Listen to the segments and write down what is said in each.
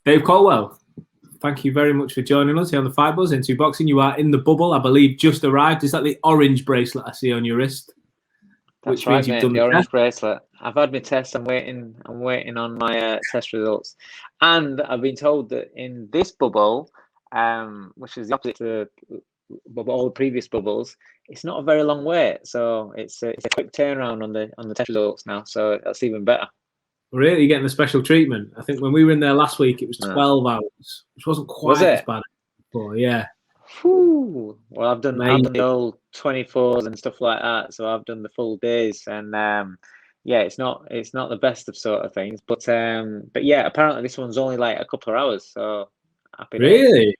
Dave Coldwell, thank you very much for joining us here on the Fight Buzz Into Boxing. You are in the bubble, I believe, just arrived. Is that the orange bracelet I see on your wrist? That's right, mate. The orange bracelet. I've had my test. I'm waiting on my test results, and I've been told that in this bubble, which is the opposite to all the previous bubbles, it's not a very long wait. So it's a quick turnaround on the test results now. So that's even better. Really, you're getting the special treatment. I think when we were in there last week, it was 12 hours, which wasn't quite as bad before. Yeah. Whew. Well, I've done the old 24s and stuff like that, so I've done the full days, and yeah, it's not the best of sort of things, but yeah, apparently this one's only like a couple of hours, so happy days. Really?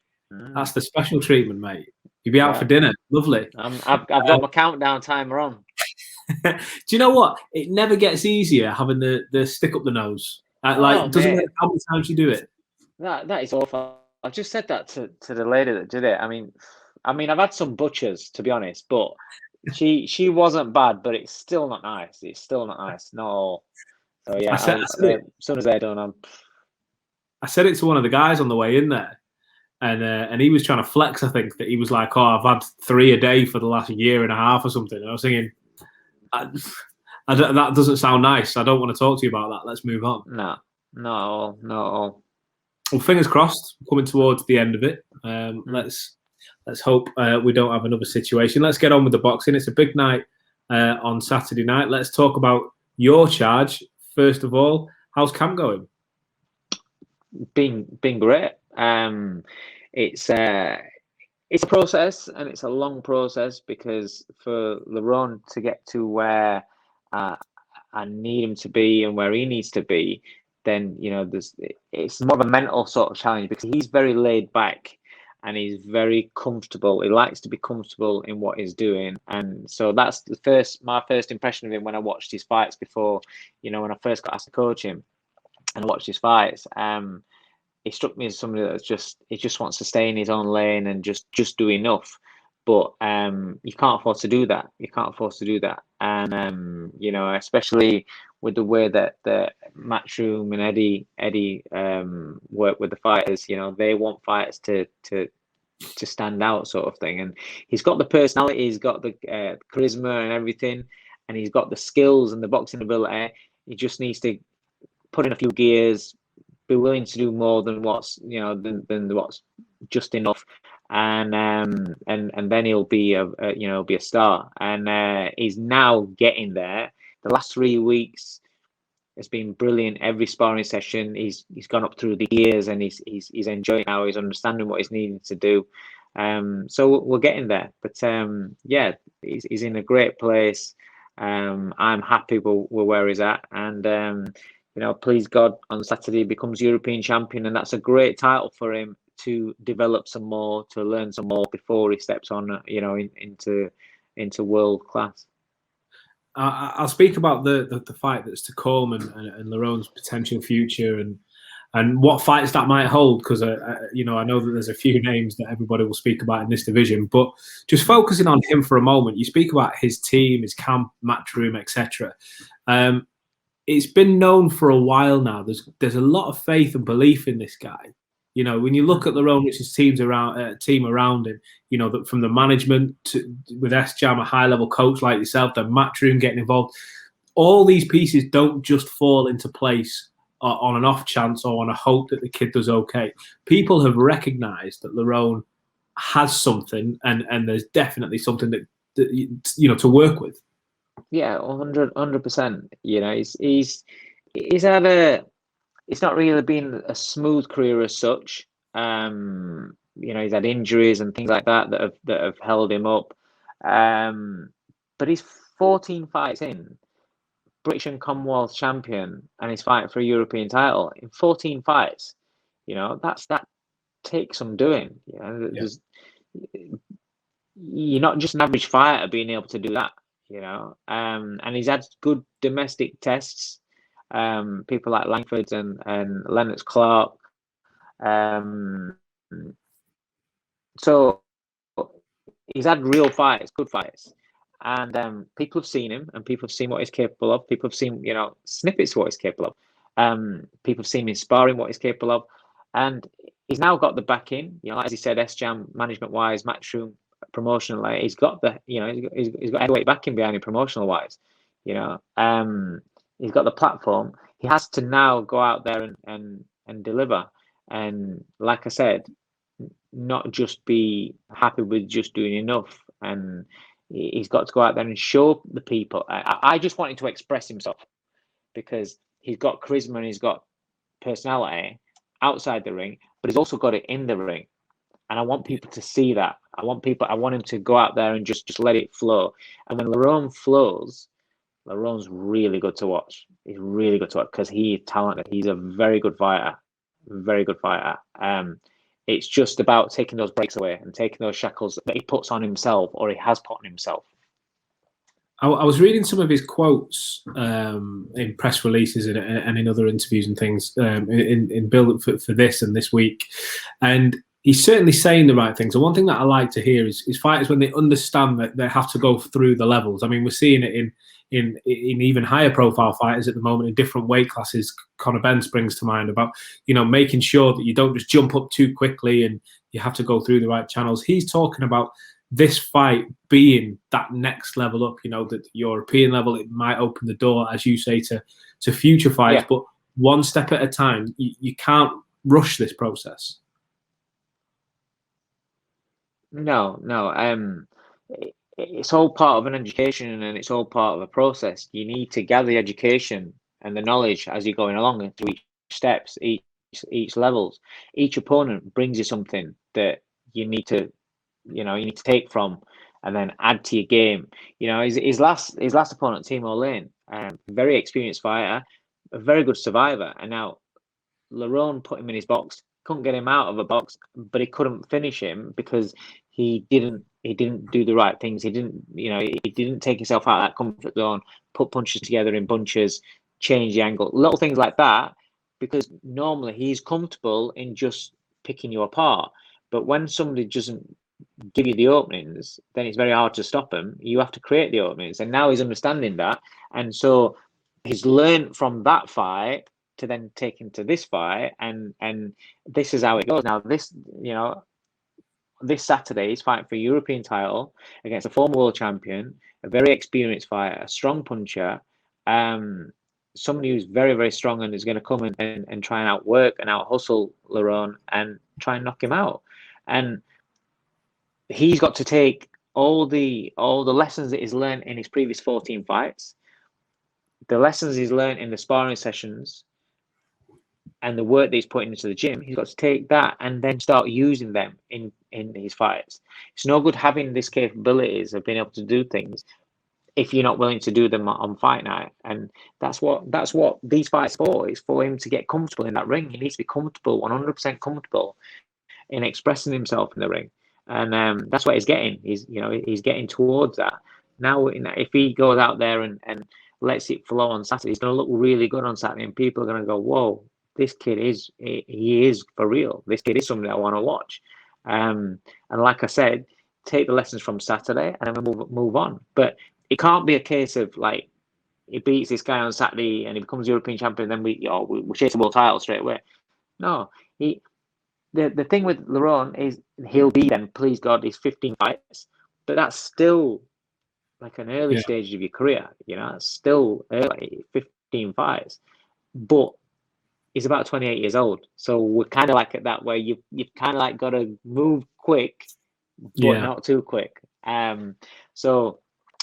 That's the special treatment, mate. You'll be out for dinner. Lovely. I've got my countdown timer on. Do you know what? It never gets easier having the stick up the nose. Like, doesn't matter how many times you do it. That is awful. I just said that to the lady that did it. I mean, I've had some butchers, to be honest, but she wasn't bad, but it's still not nice. It's still not nice, not all. So yeah, as soon as they're done, I said it to one of the guys on the way in there, and he was trying to flex. I think that he was like, "Oh, I've had 3 a day for the last year and a half or something." And I was thinking, that doesn't sound nice. I don't want to talk to you about that. Let's move on. No, not at all. Well, fingers crossed. Coming towards the end of it. Let's hope we don't have another situation. Let's get on with the boxing. It's a big night on Saturday night. Let's talk about your charge first of all. How's camp going? Been great. It's a process, and it's a long process, because for Lerrone to get to where I need him to be and where he needs to be, then it's more of a mental sort of challenge, because he's very laid back and he's very comfortable. He likes to be comfortable in what he's doing, and so that's my first impression of him when I watched his fights before. When I first got asked to coach him and watched his fights, he struck me as somebody that just wants to stay in his own lane and just do enough. But you can't afford to do that. And especially with the way that the Matchroom and Eddie work with the fighters, they want fighters to stand out, sort of thing. And he's got the personality, he's got the charisma and everything, and he's got the skills and the boxing ability. He just needs to put in a few gears, be willing to do more than what's than what's just enough, and then he'll be a star. And he's now getting there. The last 3 weeks has been brilliant. Every sparring session, he's gone up through the years, and he's enjoying now. He's understanding what he's needing to do. So we're getting there. But yeah, he's in a great place. I'm happy with where he's at, and please God, on Saturday he becomes European champion, and that's a great title for him to develop some more, to learn some more before he steps on, into world class. I'll speak about the fight that's to come, and Lerrone's potential future, and what fights that might hold, because I know that there's a few names that everybody will speak about in this division. But just focusing on him for a moment, you speak about his team, his camp, Matchroom, etc. It's been known for a while now. There's a lot of faith and belief in this guy. When you look at Lerrone Richards' team around him, that from the management with S-Jam, a high-level coach like yourself, the Matchroom getting involved, all these pieces don't just fall into place on an off chance or on a hope that the kid does okay. People have recognised that Lerrone has something, and there's definitely something that to work with. Yeah, 100%. He's had it's not really been a smooth career as such. He's had injuries and things like that have held him up. But he's 14 fights in, British and Commonwealth champion, and he's fighting for a European title in 14 fights. That takes some doing. You're not just an average fighter being able to do that. And he's had good domestic tests. People like Langford and Lennox Clark. So he's had real fights, good fights, and people have seen him, and people have seen what he's capable of. People have seen snippets of what he's capable of. People have seen him in sparring, what he's capable of. and he's now got the backing. You know, as he said, S-Jam management wise, Matchroom promotional. He's got the, you know, he's got heavyweight backing behind him promotional wise. You know, he's got the platform. He has to now go out there and deliver. And like I said, not just be happy with just doing enough. And he's got to go out there and show the people. I just want him to express himself, because he's got charisma and he's got personality outside the ring, but he's also got it in the ring. And I want people to see that. I want him to go out there and just let it flow. And when Lerrone flows, Lerrone's really good to watch. He's really good to watch because he's talented. He's a very good fighter. Very good fighter. It's just about taking those breaks away and taking those shackles that he puts on himself, or he has put on himself. I was reading some of his quotes in press releases and in other interviews and things in build up for this and this week, and he's certainly saying the right things. And one thing that I like to hear is fighters when they understand that they have to go through the levels. I mean, we're seeing it in even higher profile fighters at the moment in different weight classes. Conor Benn springs to mind about, you know, making sure that you don't just jump up too quickly and you have to go through the right channels. He's talking about this fight being that next level up, you know, that European level. It might open the door, as you say, to future fights, but one step at a time. You can't rush this process. No. It's all part of an education, and it's all part of a process. You need to gather the education and the knowledge as you're going along and through each steps, each levels. Each opponent brings you something that you need to take from and then add to your game. You know, his last opponent, Timo Lane, very experienced fighter, a very good survivor, and now Lerrone put him in his box, couldn't get him out of a box, but he couldn't finish him because he didn't do the right things. He didn't take himself out of that comfort zone, put punches together in bunches, change the angle, little things like that, because normally he's comfortable in just picking you apart. But when somebody doesn't give you the openings, then it's very hard to stop him. You have to create the openings, and now he's understanding that, and so he's learned from that fight to then take him to this fight, and this is how it goes. Now this Saturday he's fighting for a European title against a former world champion, a very experienced fighter, a strong puncher, somebody who's very, very strong and is going to come and try and outwork and out hustle Lerrone and try and knock him out. And he's got to take all the lessons that he's learned in his previous 14 fights, the lessons he's learned in the sparring sessions, and the work that he's putting into the gym. He's got to take that and then start using them in his fights. It's no good having these capabilities of being able to do things if you're not willing to do them on fight night. And that's what these fights for. Is for him to get comfortable in that ring. He needs to be comfortable, 100% comfortable in expressing himself in the ring. And that's what he's getting. He's getting towards that. Now, if he goes out there and lets it flow on Saturday, he's going to look really good on Saturday, and people are going to go, whoa, this kid is for real. This kid is something I want to watch. And like I said, take the lessons from Saturday and then move on. But it can't be a case of like he beats this guy on Saturday and he becomes European champion, and then we chase the world title straight away. No, the thing with Lerrone is he'll be then, please God, he's 15 fights, but that's still like an early stage of your career. You know, it's still early, 15 fights, but he's about 28 years old. So we're kind of like at that where you've kind of like got to move quick, but not too quick. So,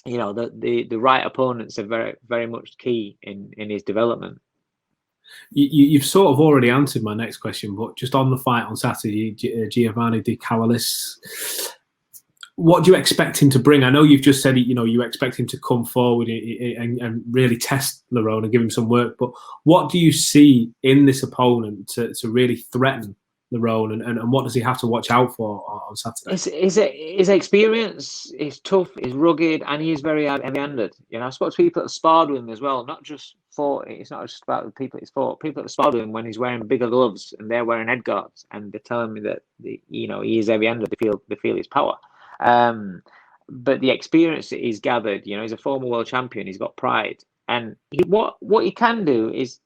you know, the right opponents are very, very much key in his development. You've sort of already answered my next question, but just on the fight on Saturday, Giovanni De Carolis, what do you expect him to bring? I know you've just said, you know, you expect him to come forward and really test Lerrone and give him some work, but what do you see in this opponent to really threaten Lerrone, and what does he have to watch out for on Saturday? His experience is tough, is rugged, and he is very heavy-handed. You know, I spoke to people that sparred with him as well, not just fought. It's not just about the people he's fought. People that sparred with him when he's wearing bigger gloves and they're wearing head guards, and they're telling me that he is heavy-handed. They feel his power. But the experience that he's gathered, you know, he's a former world champion. He's got pride, and what he can do is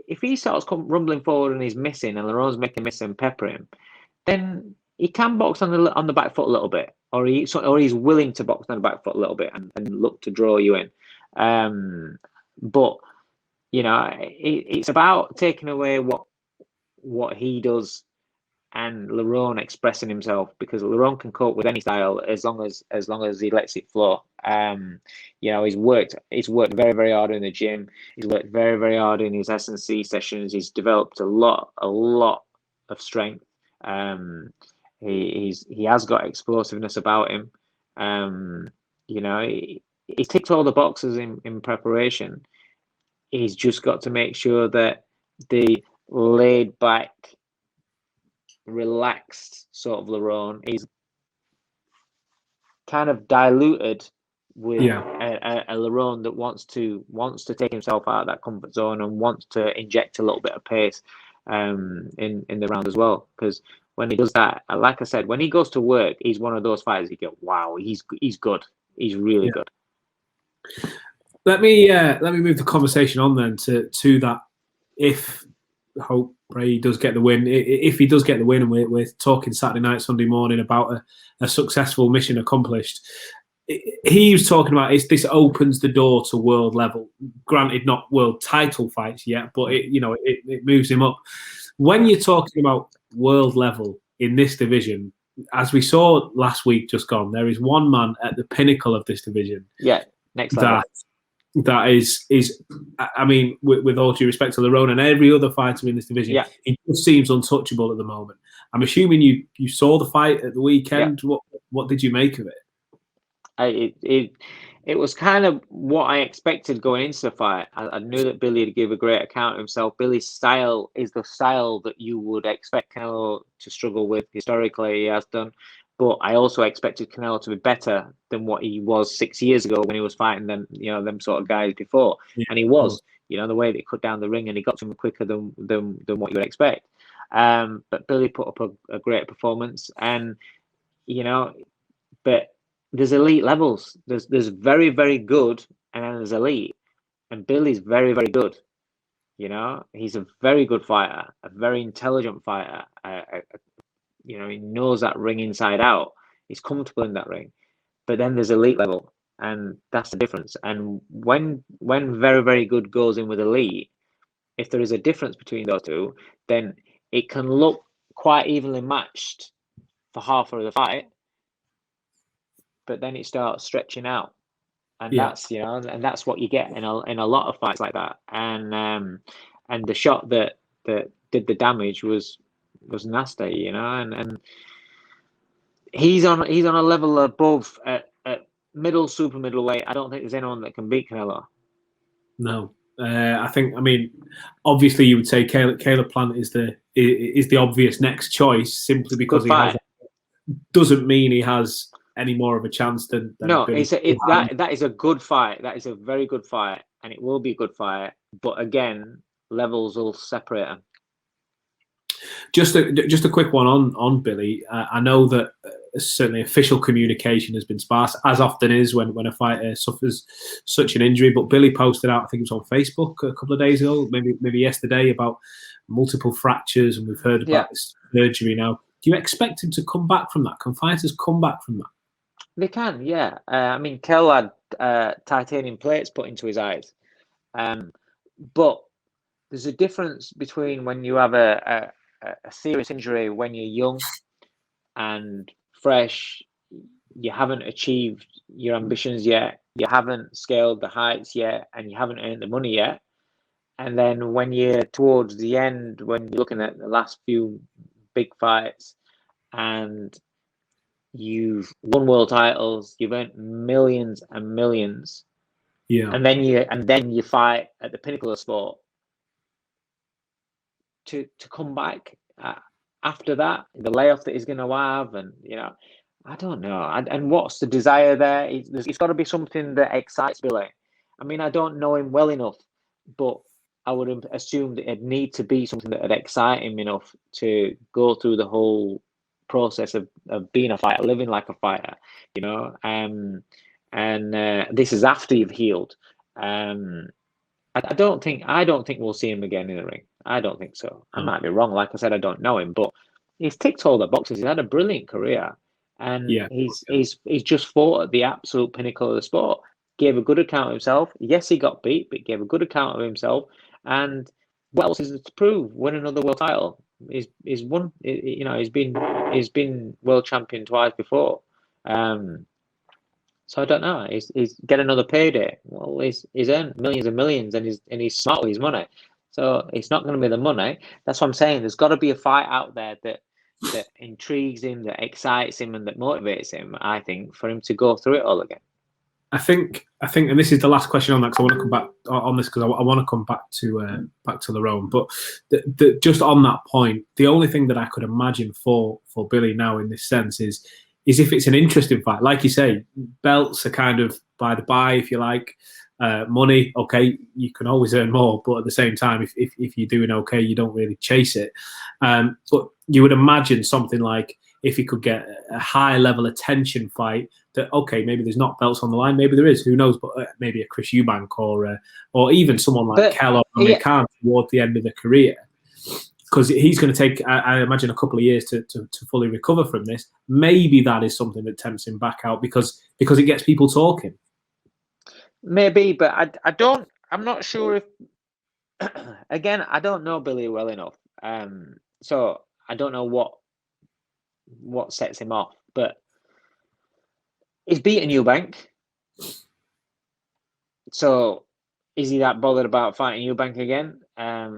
if he starts rumbling forward and he's missing, and Lerrone's making miss and pepper him, then he can box on the back foot a little bit, or he's willing to box on the back foot a little bit and look to draw you in. But you know, it's about taking away what he does and Lerrone expressing himself, because Lerrone can cope with any style as long as he lets it flow. You know, he's worked very, very hard in the gym. He's worked very, very hard in his S&C sessions. He's developed a lot of strength. He has got explosiveness about him. You know, he ticked all the boxes in preparation. He's just got to make sure that the laid back, relaxed sort of Lerrone is kind of diluted with a Lerrone that wants to take himself out of that comfort zone and wants to inject a little bit of pace in the round as well. Because when he does that, like I said, when he goes to work, he's one of those fighters you go, wow, he's good. He's really good. Let me move the conversation on then to that. If hope Bray does get the win, if he does get the win, and we're talking Saturday night, Sunday morning about a successful mission accomplished. He was talking about this opens the door to world level. Granted, not world title fights yet, but it moves him up. When you're talking about world level in this division, as we saw last week just gone, there is one man at the pinnacle of this division. Yeah, next level. That is, I mean, with all due respect to Lerrone and every other fighter in this division, he just seems untouchable at the moment. I'm assuming you saw the fight at the weekend. Yeah. What did you make of it? It was kind of what I expected going into the fight. I knew that Billy would give a great account of himself. Billy's style is the style that you would expect Canelo to struggle with historically. He has done. But I also expected Canelo to be better than what he was 6 years ago when he was fighting them sort of guys before. Yeah, and he was, the way that he cut down the ring and he got to him quicker than what you would expect. But Billy put up a great performance, and but there's elite levels. There's very, very good, and then there's elite. And Billy's very, very good. He's a very good fighter, a very intelligent fighter. He knows that ring inside out. He's comfortable in that ring. But then there's elite level, and that's the difference. And when very, very good goes in with elite, if there is a difference between those two, then it can look quite evenly matched for half of the fight, but then it starts stretching out. And that's what you get in a lot of fights like that. And the shot that did the damage was nasty, and he's on a level above at middle, super middleweight. I don't think there's anyone that can beat Canelo. No, I mean, obviously you would say Caleb Plant is the obvious next choice simply because doesn't mean he has any more of a chance than no. That is a good fight. That is a very good fight, and it will be a good fight. But again, levels will separate them. Just a quick one on Billy. I know that certainly official communication has been sparse, as often is when a fighter suffers such an injury. But Billy posted out, I think it was on Facebook a couple of days ago, maybe yesterday, about multiple fractures, and we've heard about this surgery now. Do you expect him to come back from that? Can fighters come back from that? They can, yeah. I mean, Kel had titanium plates put into his eyes, but there's a difference between when you have a serious injury when you're young and fresh, you haven't achieved your ambitions yet, you haven't scaled the heights yet, and you haven't earned the money yet. And then when you're towards the end, when you're looking at the last few big fights and you've won world titles, you've earned millions and millions, and then you fight at the pinnacle of sport. To come back after that, the layoff that he's going to have, and I don't know. And what's the desire there? It's got to be something that excites Billy. I mean, I don't know him well enough, but I would assume that it'd need to be something that would excite him enough to go through the whole process of being a fighter, living like a fighter, and this is after you've healed. I I don't think we'll see him again in the ring. I don't think so. I might be wrong. Like I said, I don't know him, but he's ticked all the boxes. He's had a brilliant career, and he's just fought at the absolute pinnacle of the sport. Gave a good account of himself. Yes, he got beat, but gave a good account of himself. And what else is there to prove? Win another world title. He's won. You know, he's been world champion twice before. So I don't know. He's get another payday. Well, he's earned millions and millions, and he's smart with his money. So it's not going to be the money. That's what I'm saying. There's got to be a fight out there that intrigues him, that excites him, and that motivates him. I think for him to go through it all again. I think, and this is the last question on that, because I want to come back on this, because I want to come back to Lerrone. But just on that point, the only thing that I could imagine for Billy now in this sense is if it's an interesting fight. Like you say, belts are kind of by the by, if you like. Money, okay, you can always earn more, but at the same time, if you're doing okay, you don't really chase it. But you would imagine something like, if you could get a high level attention fight, that okay, maybe there's not belts on the line, maybe there is, who knows? But maybe a Chris Eubank or even someone like Canelo Alvarez toward the end of the career, because he's going to take, I imagine, a couple of years to fully recover from this. Maybe that is something that tempts him back out because it gets people talking. Maybe, but I'm not sure if. Again, I don't know Billy well enough, so I don't know what sets him off. But he's beaten Eubank, so is he that bothered about fighting Eubank again? I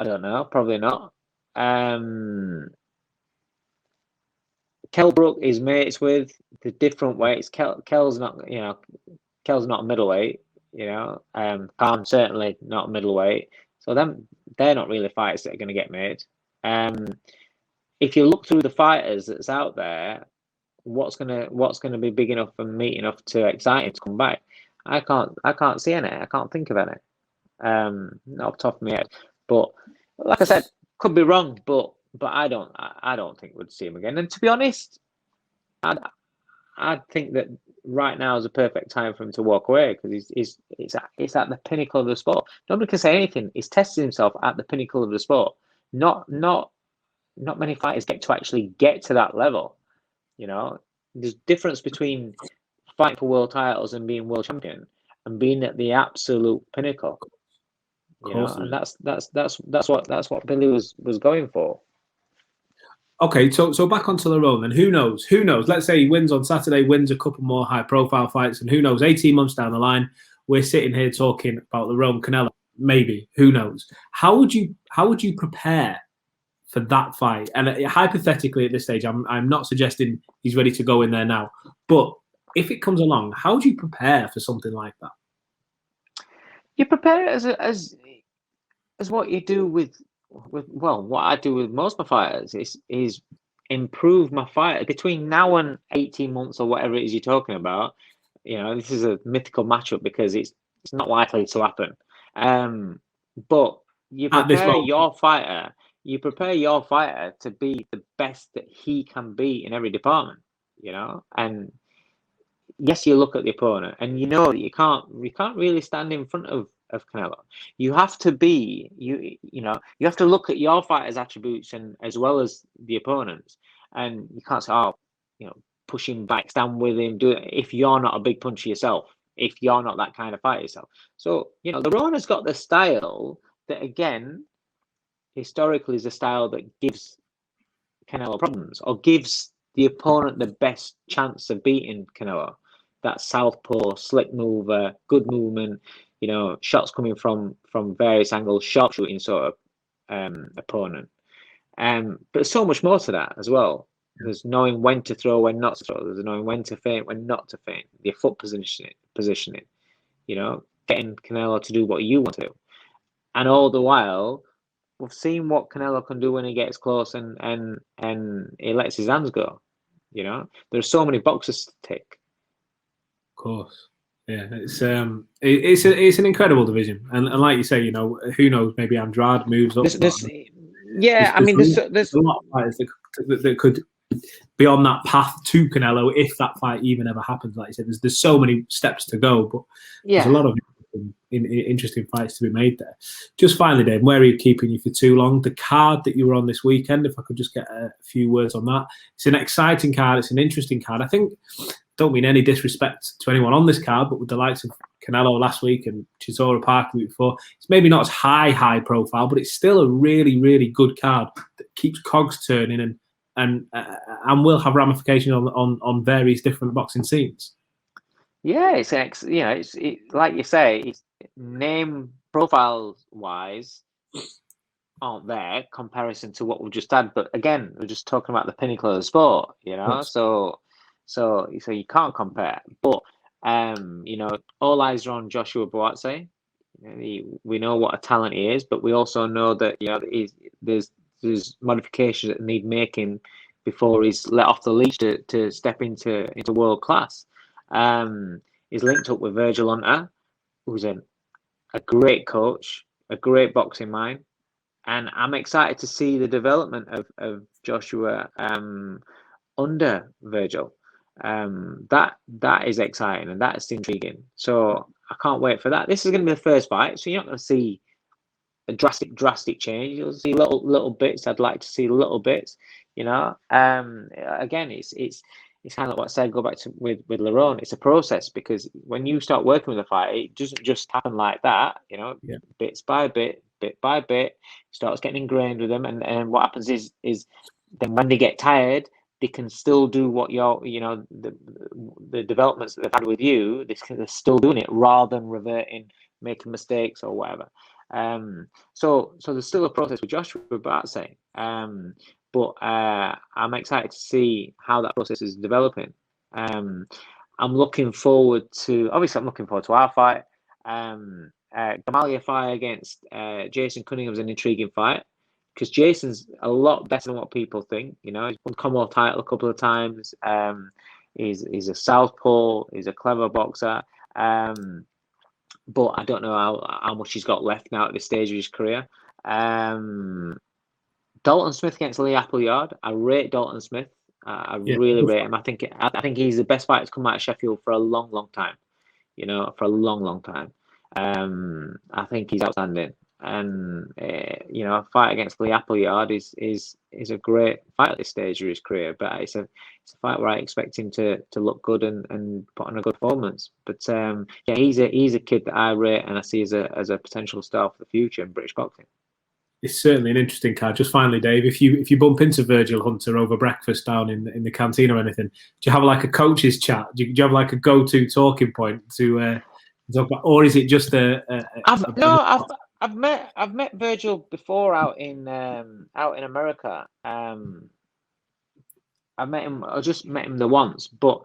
don't know. Probably not. Kell Brook is mates with the different weights. Kell's not, Kell's not a middleweight. Khan certainly not a middleweight. So they're not really fights that are going to get made. If you look through the fighters that's out there, what's gonna be big enough and meat enough to excite him to come back? I can't see any. I can't think of any. Not off the top of my head. But like I said, could be wrong. But I don't think we'd see him again. And to be honest, I think that right now is a perfect time for him to walk away, because it's at the pinnacle of the sport. Nobody can say anything. He's tested himself at the pinnacle of the sport. Not many fighters get to that level. There's difference between fighting for world titles and being world champion and being at the absolute pinnacle. And that's what Billy was going for. Okay, so back onto Lerrone, and who knows? Let's say he wins on Saturday, wins a couple more high-profile fights, and who knows? 18 months down the line, we're sitting here talking about Lerrone Canelo. Maybe, who knows? How would you prepare for that fight? And hypothetically, at this stage, I'm not suggesting he's ready to go in there now, but if it comes along, how would you prepare for something like that? You prepare as what you do with what I do with most of my fighters is improve my fight between now and 18 months or whatever it is you're talking about. This is a mythical matchup because it's not likely to happen. But you prepare your fighter. You prepare your fighter to be the best that he can be in every department. And yes, you look at the opponent, and that you can't really stand in front of Canelo. You have to be you have to look at your fighter's attributes and as well as the opponent's, and you can't say, push him back, stand with him, do it if you're not a big puncher yourself, if you're not that kind of fighter yourself. So Lerrone has got the style that, again, historically is a style that gives Canelo problems or gives the opponent the best chance of beating Canelo. That southpaw, slick mover, good movement, shots coming from various angles, sharpshooting sort of opponent. But there's so much more to that as well. There's knowing when to throw, when not to throw. There's knowing when to feint, when not to feint. Your foot positioning. Getting Canelo to do what you want to do. And all the while, we've seen what Canelo can do when he gets close and he lets his hands go. There's so many boxes to tick. Of course, yeah. It's an incredible division, and like you say, who knows? Maybe Andrade moves up. There's a lot of fighters that could be on that path to Canelo if that fight even ever happens. Like you said, there's so many steps to go, but there's a lot of interesting fights to be made there. Just finally, Dave, where are you keeping you for too long? The card that you were on this weekend, if I could just get a few words on that. It's an exciting card. It's an interesting card. I think, don't mean any disrespect to anyone on this card, but with the likes of Canelo last week and Chisora Parker the week before, it's maybe not as high profile, but it's still a really, really good card that keeps cogs turning and will have ramifications on various different boxing scenes. Yeah, it's like you say, it's name profile wise aren't there comparison to what we've just had. But again, we're just talking about the pinnacle of the sport, Yes. So you can't compare. But all eyes are on Joshua Buatsi. We know what a talent he is, but we also know that there's modifications that need making before he's let off the leash to step into world class. He's linked up with Virgil Hunter, who's a great coach, a great boxing mind, and I'm excited to see the development of Joshua under Virgil. That is exciting and that is intriguing. So I can't wait for that. This is going to be the first fight, so you're not going to see a drastic change. You'll see little bits. I'd like to see little bits. Again, it's kind of like what I said. Go back to with Lerrone. It's a process, because when you start working with a fight, it doesn't just happen like that. Bits by bit by bit, starts getting ingrained with them, and what happens is then when they get tired, they can still do what the developments that they've had with you. They're still doing it rather than reverting, making mistakes or whatever. So there's still a process with Joshua Buatsi. But I'm excited to see how that process is developing. I'm looking forward to our fight. Gamalia fight against Jason Cunningham is an intriguing fight, because Jason's a lot better than what people think. He's won Commonwealth title a couple of times. He's a southpaw. He's a clever boxer. But I don't know how much he's got left now at this stage of his career. Dalton Smith against Lee Appleyard. I rate Dalton Smith. I really rate him. I think he's the best fighter to come out of Sheffield for a long time. For a long time. I think he's outstanding. And a fight against Lee Appleyard is a great fight at this stage of his career. But it's a fight where I expect him to look good and put on a good performance. But he's a kid that I rate and I see as a potential star for the future in British boxing. It's certainly an interesting card. Just finally, Dave, if you bump into Virgil Hunter over breakfast down in the canteen or anything, do you have like a coach's chat? Do you have like a go-to talking point to talk about, or is it just I've met Virgil before out in America. I just met him the once, but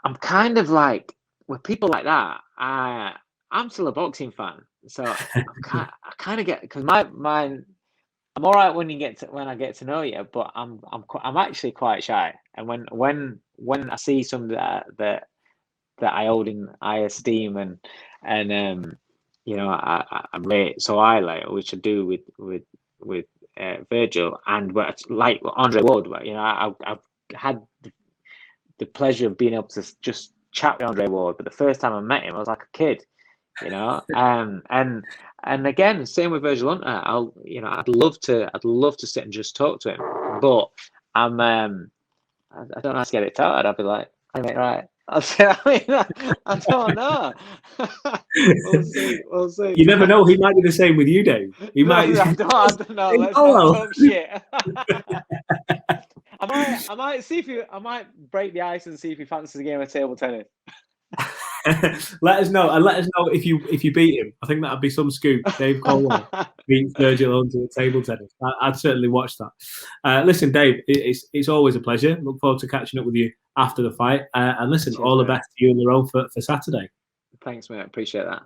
I'm kind of like, with people like that, I'm still a boxing fan, so I kind of get, because I'm all right when I get to know you, but I'm actually quite shy, and when I see somebody that I hold in high esteem and I rate so highly, which I do with Virgil, and like Andre Ward, I've had the pleasure of being able to just chat with Andre Ward, but the first time I met him, I was like a kid, and again, same with Virgil Hunter. I'd love to sit and just talk to him, but I don't know how to get it started. I'd be like, hey mate, right. I don't know. We'll see. You never know. He might be the same with you, Dave. He might. I don't know. Let's not talk shit. I might see if I might break the ice and see if he fancies a game of table tennis. Let us know, and let us know if you beat him. I think that'd be some scoop. Dave Coldwell beats Virgil Hunter at table tennis. I'd certainly watch that. Listen, Dave, it's always a pleasure. Look forward to catching up with you after the fight. And listen, cheers, all the best to you and Lerrone for Saturday. Thanks, mate. Appreciate that.